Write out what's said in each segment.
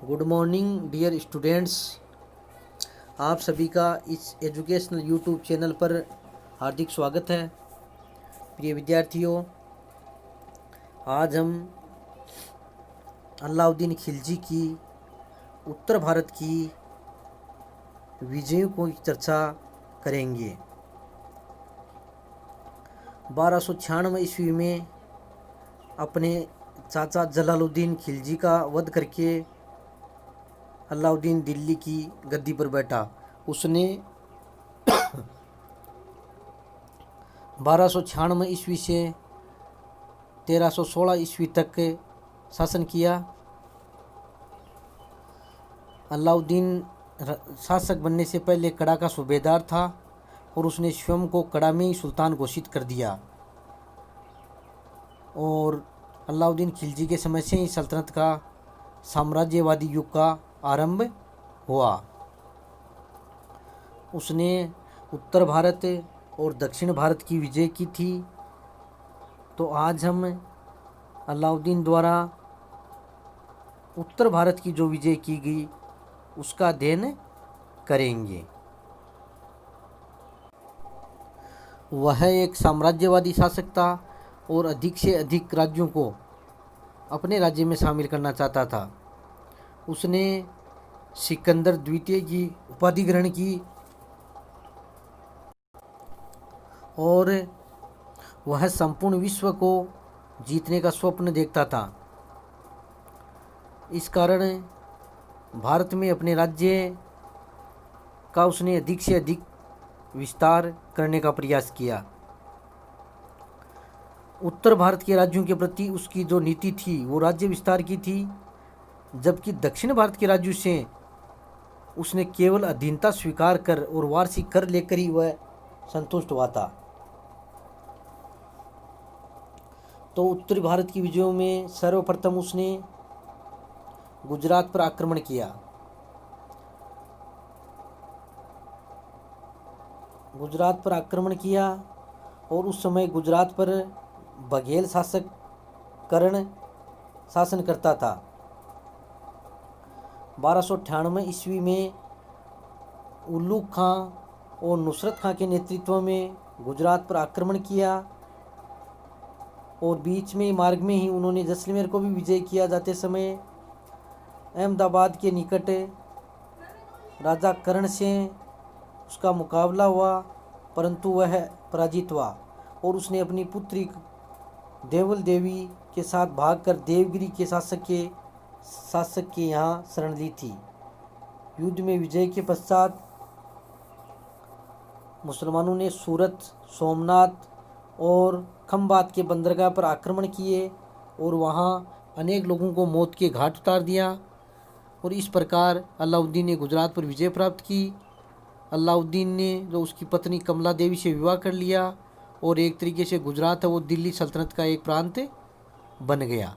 Good morning dear students. आप सभी का इस एजुकेशनल यूट्यूब चैनल पर हार्दिक स्वागत है। प्रिय विद्यार्थियों, आज हम अलाउद्दीन खिलजी की उत्तर भारत की विजयों की चर्चा करेंगे। 1296 ईस्वी में अपने चाचा जलालुद्दीन खिलजी का वध करके अलाउद्दीन दिल्ली की गद्दी पर बैठा। उसने 1296 ईस्वी से 1316 ईस्वी तक शासन किया। अलाउद्दीन शासक बनने से पहले कड़ा का सूबेदार था और उसने स्वयं को कड़ा में ही सुल्तान घोषित कर दिया। और अलाउद्दीन खिलजी के समय से ही सल्तनत का साम्राज्यवादी युग का आरंभ हुआ। उसने उत्तर भारत और दक्षिण भारत की विजय की थी। तो आज हम अलाउद्दीन द्वारा उत्तर भारत की जो विजय की गई उसका अध्ययन करेंगे। वह एक साम्राज्यवादी शासक था और अधिक से अधिक राज्यों को अपने राज्य में शामिल करना चाहता था। उसने सिकंदर द्वितीय की उपाधि ग्रहण की और वह संपूर्ण विश्व को जीतने का स्वप्न देखता था। इस कारण भारत में अपने राज्य का उसने अधिक से अधिक विस्तार करने का प्रयास किया। उत्तर भारत के राज्यों के प्रति उसकी जो नीति थी वो राज्य विस्तार की थी, जबकि दक्षिण भारत के राज्यों से उसने केवल अधीनता स्वीकार कर और वार्षिक कर लेकर ही वह संतुष्ट हुआ था। तो उत्तरी भारत की विजयों में सर्वप्रथम उसने गुजरात पर आक्रमण किया। गुजरात पर आक्रमण किया और उस समय गुजरात पर बघेल शासक कर्ण शासन करता था। 1298 ईस्वी में उल्लू खां और नुसरत खां के नेतृत्व में गुजरात पर आक्रमण किया और बीच में मार्ग में ही उन्होंने जैसलमेर को भी विजय किया। जाते समय अहमदाबाद के निकट राजा कर्ण से उसका मुकाबला हुआ, परंतु वह पराजित हुआ और उसने अपनी पुत्री देवल देवी के साथ भागकर देवगिरी के शासक के यहाँ शरण ली थी। युद्ध में विजय के पश्चात मुसलमानों ने सूरत, सोमनाथ और खंबात के बंदरगाह पर आक्रमण किए और वहाँ अनेक लोगों को मौत के घाट उतार दिया। और इस प्रकार अलाउद्दीन ने गुजरात पर विजय प्राप्त की। अलाउद्दीन ने जो उसकी पत्नी कमला देवी से विवाह कर लिया और एक तरीके से गुजरात है वो दिल्ली सल्तनत का एक प्रांत बन गया।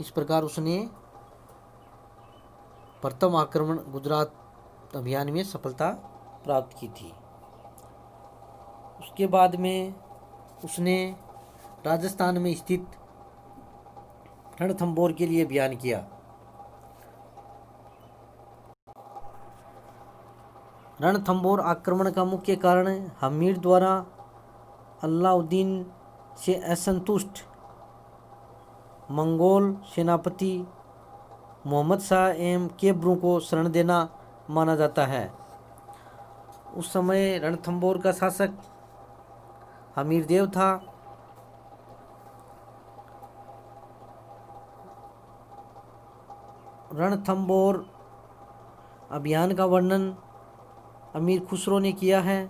इस प्रकार उसने प्रथम आक्रमण गुजरात अभियान में सफलता प्राप्त की थी। उसके बाद में उसने राजस्थान में स्थित रणथंबोर के लिए अभियान किया। रणथंबोर आक्रमण का मुख्य कारण हमीर द्वारा अलाउद्दीन से असंतुष्ट मंगोल सेनापति मोहम्मद शाह एवं केब्रू को शरण देना माना जाता है। उस समय रणथंबोर का शासक हमीर देव था। रणथंबोर अभियान का वर्णन अमीर खुसरो ने किया है।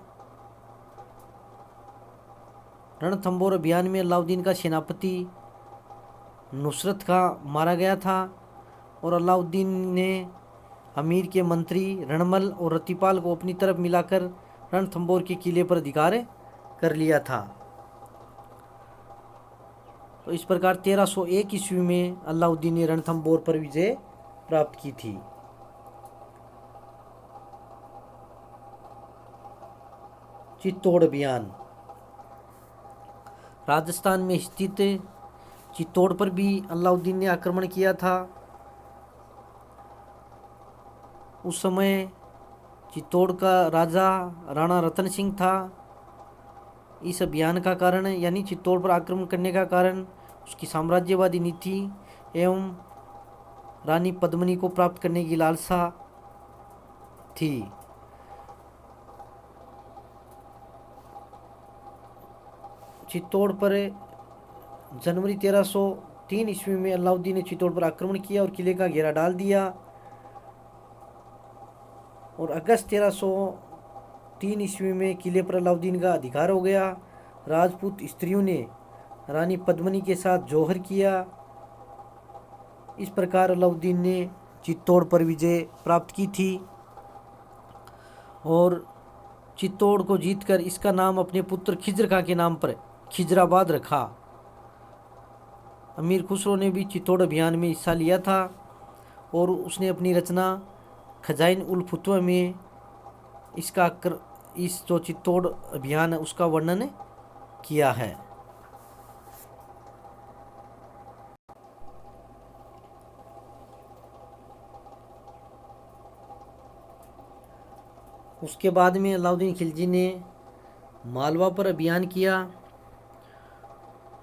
रणथंबोर अभियान में अलाउद्दीन का सेनापति नुसरत खां मारा गया था और अलाउद्दीन ने अमीर के मंत्री रणमल और रतिपाल को अपनी तरफ मिलाकर रणथंबोर के किले पर अधिकार कर लिया था। तो इस प्रकार 1301 ईस्वी में अलाउद्दीन ने रणथंबोर पर विजय प्राप्त की थी। चित्तौड़ अभियान राजस्थान में स्थित चित्तौड़ पर भी अलाउद्दीन ने आक्रमण किया था। उस समय चित्तौड़ का राजा राणा रतन सिंह था। इस अभियान का कारण यानी चित्तौड़ पर आक्रमण करने का कारण उसकी साम्राज्यवादी नीति एवं रानी पद्मिनी को प्राप्त करने की लालसा थी। चित्तौड़ पर जनवरी 1303 ईस्वी में अलाउद्दीन ने चित्तौड़ पर आक्रमण किया और किले का घेरा डाल दिया और अगस्त 1303 ईस्वी में किले पर अलाउद्दीन का अधिकार हो गया। राजपूत स्त्रियों ने रानी पद्मिनी के साथ जौहर किया। इस प्रकार अलाउद्दीन ने चित्तौड़ पर विजय प्राप्त की थी और चित्तौड़ को जीतकर इसका नाम अपने पुत्र खिज्र खां के नाम पर खिजराबाद रखा। अमीर खुसरो ने भी चित्तौड़ अभियान में हिस्सा लिया था और उसने अपनी रचना खजाइन उल फुतवा में इस जो चित्तौड़ अभियान है उसका वर्णन किया है। उसके बाद में अलाउद्दीन खिलजी ने मालवा पर अभियान किया।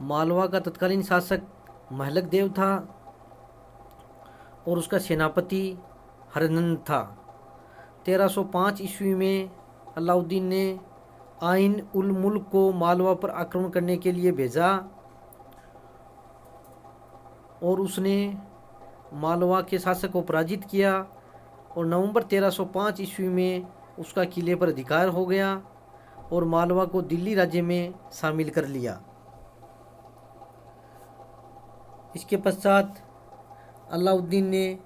मालवा का तत्कालीन शासक महलक देव था और उसका सेनापति हरनंद था। 1305 ईस्वी में अलाउद्दीन ने आइन उल मुल्क को मालवा पर आक्रमण करने के लिए भेजा और उसने मालवा के शासक को पराजित किया और नवंबर 1305 ईस्वी में उसका किले पर अधिकार हो गया और मालवा को दिल्ली राज्य में शामिल कर लिया। इसके पश्चात अलाउद्दीन ने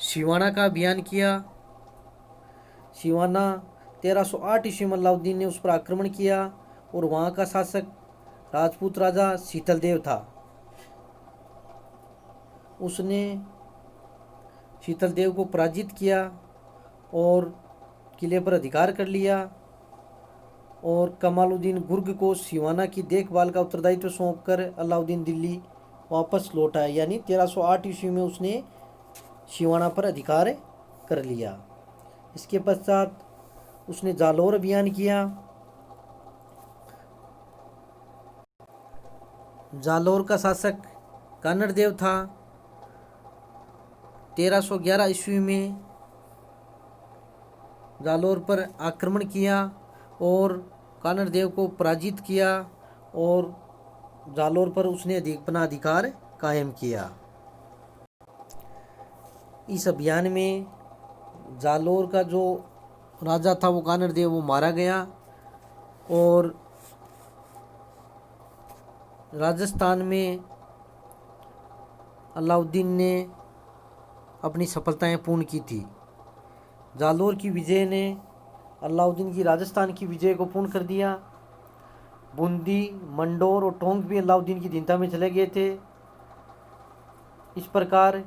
सिवाना का अभियान किया। सिवाना 1308 ईस्वी में अलाउद्दीन ने उस पर आक्रमण किया और वहाँ का शासक राजपूत राजा शीतल देव था। उसने शीतल देव को पराजित किया और किले पर अधिकार कर लिया और कमालुद्दीन गुर्ग को सिवाना की देखभाल का उत्तरदायित्व सौंपकर अलाउद्दीन दिल्ली वापस लौट आया। यानी 1308 ईस्वी में उसने सिवाना पर अधिकार कर लिया। इसके पश्चात उसने जालौर अभियान किया। जालौर का शासक कानड़ देव था। 1311 ईस्वी में जालौर पर आक्रमण किया और कानड़ देव को पराजित किया और जालौर पर उसने अपना अधिकार कायम किया। इस अभियान में जालौर का जो राजा था वो कानड़ देव वो मारा गया और राजस्थान में अलाउद्दीन ने अपनी सफलताएं पूर्ण की थी। जालौर की विजय ने अलाउद्दीन की राजस्थान की विजय को पूर्ण कर दिया। बूंदी, मंडोर और टोंक भी अलाउद्दीन की अधीनता में चले गए थे। इस प्रकार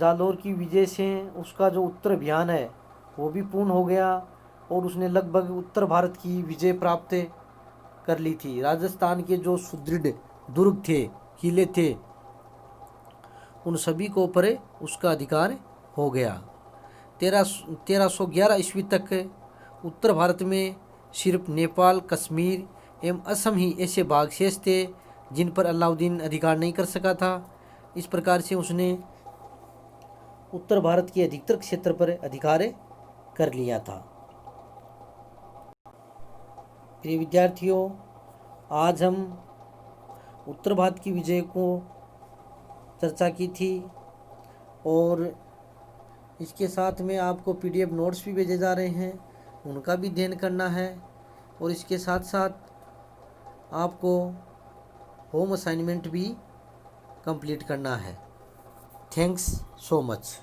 जालौर की विजय से उसका जो उत्तर अभियान है वो भी पूर्ण हो गया और उसने लगभग उत्तर भारत की विजय प्राप्त कर ली थी। राजस्थान के जो सुदृढ़ दुर्ग थे, किले थे, उन सभी को ऊपर उसका अधिकार हो गया। 1311 ईस्वी तक उत्तर भारत में सिर्फ नेपाल, कश्मीर एवं असम ही ऐसे भाग शेष थे जिन पर अलाउद्दीन अधिकार नहीं कर सका था। इस प्रकार से उसने उत्तर भारत के अधिकतर क्षेत्र पर अधिकार कर लिया था। प्रिय विद्यार्थियों, आज हम उत्तर भारत की विजय को चर्चा की थी और इसके साथ में आपको PDF नोट्स भी भेजे जा रहे हैं, उनका भी अध्ययन करना है और इसके साथ साथ आपको होम असाइनमेंट भी कंप्लीट करना है। Thanks so much.